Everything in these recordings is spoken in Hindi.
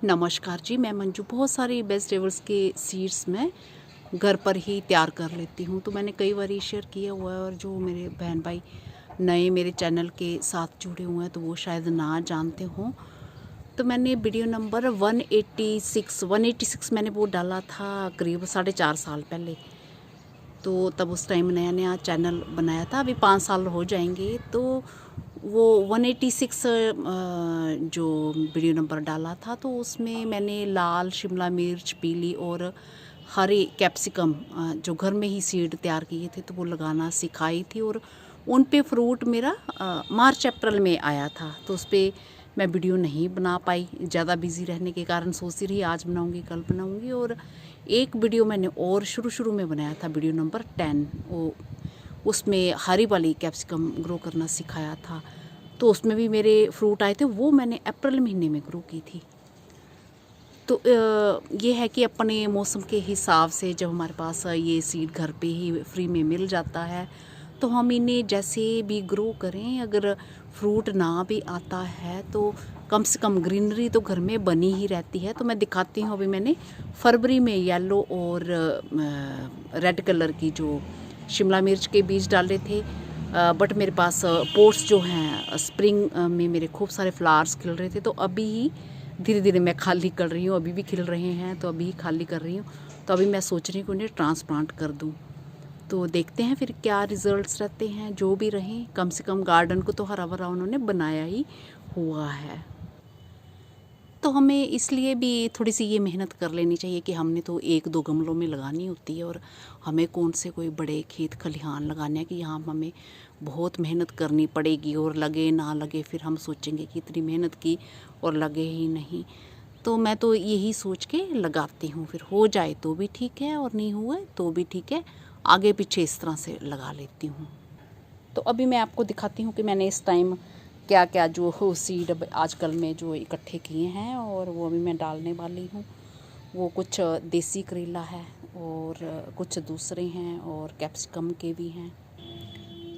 नमस्कार जी, मैं मंजू। बहुत सारी वेजिटेबल्स के सीड्स मैं घर पर ही तैयार कर लेती हूँ। तो मैंने कई बार शेयर किया हुआ है, और जो मेरे बहन भाई नए मेरे चैनल के साथ जुड़े हुए हैं तो वो शायद ना जानते हों। तो मैंने वीडियो नंबर 186 मैंने वो डाला था करीब 4.5 साल पहले। तो तब उस टाइम नया नया चैनल बनाया था, अभी 5 साल हो जाएंगे। तो वो 186 जो वीडियो नंबर डाला था, तो उसमें मैंने लाल शिमला मिर्च, पीली और हरे कैप्सिकम जो घर में ही सीड तैयार किए थे तो वो लगाना सिखाई थी। और उन पे फ्रूट मेरा मार्च अप्रैल में आया था। तो उस पर मैं वीडियो नहीं बना पाई, ज़्यादा बिजी रहने के कारण। सोचती रही आज बनाऊंगी कल बनाऊंगी। और एक वीडियो मैंने और शुरू में बनाया था, वीडियो नंबर 10। वो उसमें हरी वाली कैप्सिकम ग्रो करना सिखाया था। तो उसमें भी मेरे फ्रूट आए थे, वो मैंने अप्रैल महीने में ग्रो की थी। तो ये है कि अपने मौसम के हिसाब से जब हमारे पास ये सीड घर पे ही फ्री में मिल जाता है तो हम इन्हें जैसे भी ग्रो करें। अगर फ्रूट ना भी आता है तो कम से कम ग्रीनरी तो घर में बनी ही रहती है। तो मैं दिखाती हूँ, अभी मैंने फरवरी में येलो और रेड कलर की जो शिमला मिर्च के बीज डाले थे। बट मेरे पास पोट्स जो हैं स्प्रिंग में मेरे खूब सारे फ्लावर्स खिल रहे थे। तो अभी ही धीरे धीरे मैं खाली कर रही हूँ, अभी भी खिल रहे हैं तो अभी खाली कर रही हूँ। तो अभी मैं सोच रही हूँ कि उन्हें ट्रांसप्लांट कर दूँ। तो देखते हैं फिर क्या रिजल्ट्स रहते हैं। जो भी रहें, कम से कम गार्डन को तो हरा भरा उन्होंने बनाया ही हुआ है। तो हमें इसलिए भी थोड़ी सी ये मेहनत कर लेनी चाहिए कि हमने तो 1-2 गमलों में लगानी होती है, और हमें कौन से कोई बड़े खेत खलिहान लगाने हैं कि यहाँ हमें बहुत मेहनत करनी पड़ेगी और लगे ना लगे फिर हम सोचेंगे कि इतनी मेहनत की और लगे ही नहीं। तो मैं तो यही सोच के लगाती हूँ, फिर हो जाए तो भी ठीक है और नहीं हुआ तो भी ठीक है, आगे पीछे इस तरह से लगा लेती हूँ। तो अभी मैं आपको दिखाती हूँ कि मैंने इस टाइम क्या क्या जो हो सीड आजकल में जो इकट्ठे किए हैं, और वो अभी मैं डालने वाली हूँ। वो कुछ देसी करेला है और कुछ दूसरे हैं और कैप्सिकम के भी हैं।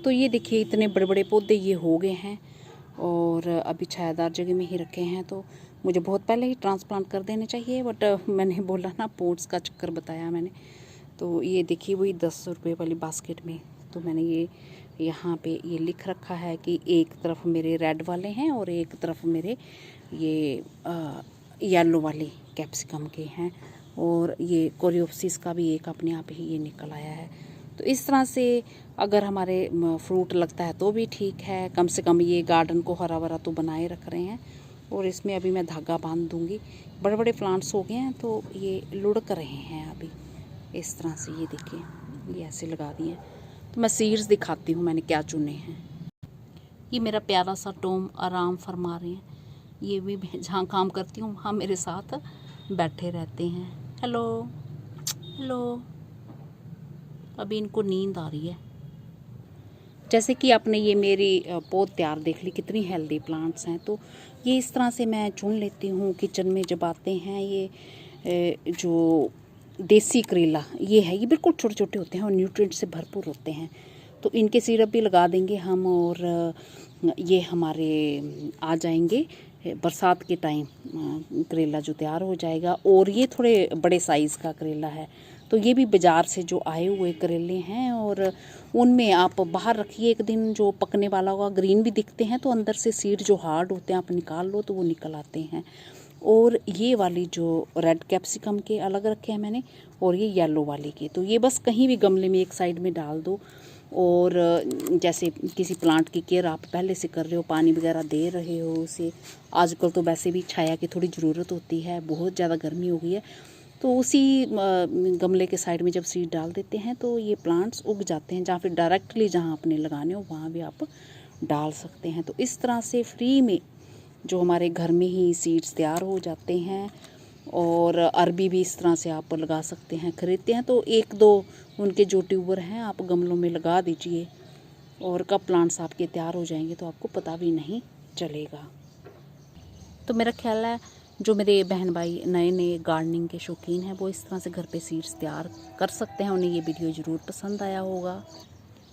तो ये देखिए इतने बड़े बड़े पौधे ये हो गए हैं और अभी छायादार जगह में ही रखे हैं। तो मुझे बहुत पहले ही ट्रांसप्लांट कर देने चाहिए, बट मैंने बोला ना, पोट्स का चक्कर बताया मैंने। तो ये देखिए वही 10 रुपये वाली बास्केट में तो मैंने ये यहाँ पे ये लिख रखा है कि एक तरफ मेरे रेड वाले हैं और एक तरफ मेरे ये येलो वाले कैप्सिकम के हैं। और ये कोरियोप्सिस का भी एक अपने आप ही ये निकल आया है। तो इस तरह से अगर हमारे फ्रूट लगता है तो भी ठीक है, कम से कम ये गार्डन को हरा भरा तो बनाए रख रहे हैं। और इसमें अभी मैं धागा बांध दूंगी। बड़े बड़े प्लांट्स हो गए हैं तो ये लुढ़क रहे हैं अभी इस तरह से। ये देखिए ये ऐसे लगा दिए। तो मैं सीड्स दिखाती हूँ मैंने क्या चुने हैं। ये मेरा प्यारा सा टॉम आराम फरमा रहे हैं। ये भी जहाँ काम करती हूँ वहाँ मेरे साथ बैठे रहते हैं। Hello hello. अभी इनको नींद आ रही है। जैसे कि आपने ये मेरी पौध तैयार देख ली, कितनी हेल्दी प्लांट्स हैं। तो ये इस तरह से मैं चुन लेती हूँ। किचन में जब आते हैं ये जो देसी करेला ये है, ये बिल्कुल छोटे छोटे होते हैं और न्यूट्रिएंट से भरपूर होते हैं। तो इनके सिरप भी लगा देंगे हम, और ये हमारे आ जाएंगे बरसात के टाइम। करेला जो तैयार हो जाएगा। और ये थोड़े बड़े साइज़ का करेला है। तो ये भी बाज़ार से जो आए हुए करेले हैं, और उनमें आप बाहर रखिए एक दिन, जो पकने वाला होगा। ग्रीन भी दिखते हैं तो अंदर से सीड जो हार्ड होते हैं आप निकाल लो तो वो निकल आते हैं। और ये वाली जो रेड कैप्सिकम के अलग रखे हैं मैंने, और ये येलो वाले के। तो ये बस कहीं भी गमले में एक साइड में डाल दो। और जैसे किसी प्लांट की केयर आप पहले से कर रहे हो, पानी वगैरह दे रहे हो उसे। आजकल तो वैसे भी छाया की थोड़ी ज़रूरत होती है, बहुत ज़्यादा गर्मी हो गई है। तो उसी गमले के साइड में जब सीड डाल देते हैं तो ये प्लांट्स उग जाते हैं। जहाँ फिर डायरेक्टली जहाँ अपने लगाने हो वहाँ भी आप डाल सकते हैं। तो इस तरह से फ्री में जो हमारे घर में ही सीड्स तैयार हो जाते हैं। और अरबी भी इस तरह से आप लगा सकते हैं। खरीदते हैं तो 1-2 उनके जो ट्यूबर हैं आप गमलों में लगा दीजिए, और कब प्लांट्स आपके तैयार हो जाएंगे तो आपको पता भी नहीं चलेगा। तो मेरा ख्याल है जो मेरे बहन भाई नए नए गार्डनिंग के शौकीन हैं वो इस तरह से घर पे सीड्स तैयार कर सकते हैं। उन्हें ये वीडियो ज़रूर पसंद आया होगा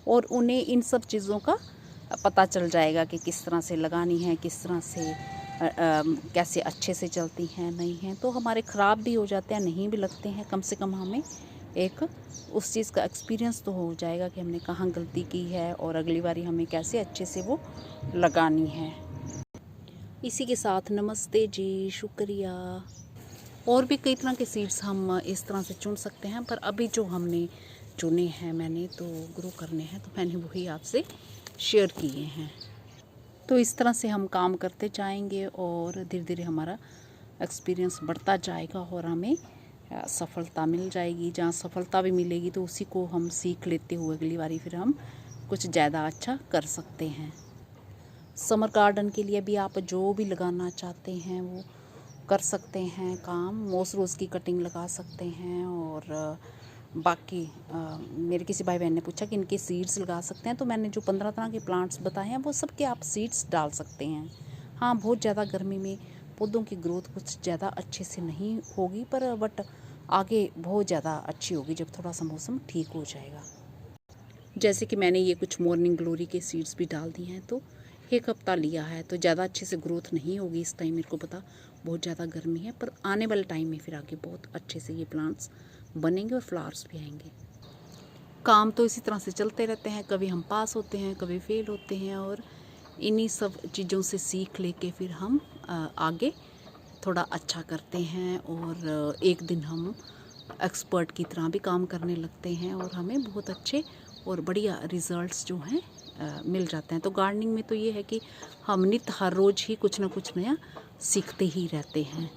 और उन्हें इन सब चीज़ों का पता चल जाएगा कि किस तरह से लगानी है, किस तरह से कैसे अच्छे से चलती हैं नहीं हैं, तो हमारे ख़राब भी हो जाते हैं, नहीं भी लगते हैं, कम से कम हमें एक उस चीज़ का एक्सपीरियंस तो हो जाएगा कि हमने कहाँ गलती की है और अगली बारी हमें कैसे अच्छे से वो लगानी है। इसी के साथ नमस्ते जी, शुक्रिया। और भी कई तरह के सीड्स हम इस तरह से चुन सकते हैं, पर अभी जो हमने चुने हैं मैंने तो ग्रो करने हैं, तो मैंने वही आपसे शेयर किए हैं। तो इस तरह से हम काम करते जाएंगे और धीरे धीरे हमारा एक्सपीरियंस बढ़ता जाएगा और हमें सफलता मिल जाएगी। जहाँ सफलता भी मिलेगी तो उसी को हम सीख लेते हुए अगली बारी फिर हम कुछ ज़्यादा अच्छा कर सकते हैं। समर गार्डन के लिए भी आप जो भी लगाना चाहते हैं वो कर सकते हैं काम। मोस रोज़ की कटिंग लगा सकते हैं और बाकी मेरे किसी भाई बहन ने पूछा कि इनके सीड्स लगा सकते हैं, तो मैंने जो 15 तरह के प्लांट्स बताए हैं वो सब के आप सीड्स डाल सकते हैं। हाँ, बहुत ज़्यादा गर्मी में पौधों की ग्रोथ कुछ ज़्यादा अच्छे से नहीं होगी, पर बट आगे बहुत ज़्यादा अच्छी होगी जब थोड़ा सा मौसम ठीक हो जाएगा। जैसे कि मैंने ये कुछ मॉर्निंग ग्लोरी के सीड्स भी डाल दिए हैं, तो 1 हफ्ता लिया है, तो ज़्यादा अच्छे से ग्रोथ नहीं होगी इस टाइम, मेरे को पता बहुत ज़्यादा गर्मी है, पर आने वाले टाइम में फिर आगे बहुत अच्छे से ये प्लांट्स बनेंगे और फ्लावर्स भी आएंगे। काम तो इसी तरह से चलते रहते हैं, कभी हम पास होते हैं, कभी फेल होते हैं, और इन्हीं सब चीज़ों से सीख लेके फिर हम आगे थोड़ा अच्छा करते हैं और एक दिन हम एक्सपर्ट की तरह भी काम करने लगते हैं और हमें बहुत अच्छे और बढ़िया रिज़ल्ट्स जो हैं मिल जाते हैं। तो गार्डनिंग में तो ये है कि हम नित्य हर रोज़ ही कुछ ना कुछ नया सीखते ही रहते हैं।